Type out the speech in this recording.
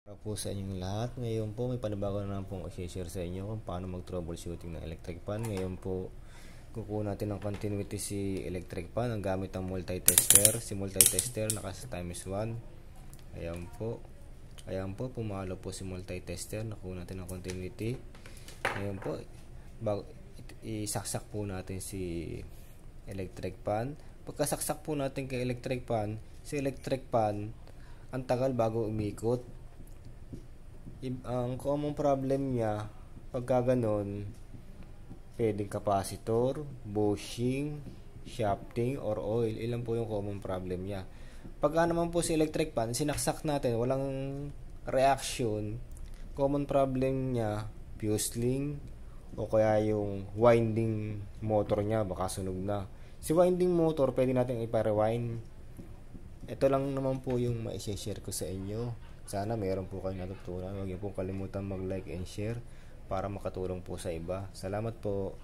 Para po sa inyong lahat, ngayon po may panibago na naman pong i-share sa inyo kung paano mag-troubleshooting ng electric fan. Ngayon po, kukuha natin ng continuity si electric fan ang gamit ng multi-tester. Si multi-tester naka times 1. Ayan po. Ayan po, pumalo po si multi-tester. Nakuha natin ng continuity. Ngayon po, isaksak po natin si electric fan. Pagkasaksak po natin kay electric fan, si electric fan, ang tagal bago umikot. Ang common problem niya pagka ganon, pwedeng capacitor, bushing, shafting, or oil. Ilan po yung common problem niya. Pagka naman po si electric fan, sinaksak natin, walang reaction, common problem niya, fuse link, o kaya yung winding motor niya, baka sunog na. Si winding motor, pwede natin ipa-rewind. Ito lang naman po yung ma-share ko sa inyo. Sana mayroon po kayong natutunan. Huwag niyo pong kalimutan mag-like and share para makatulong po sa iba. Salamat po.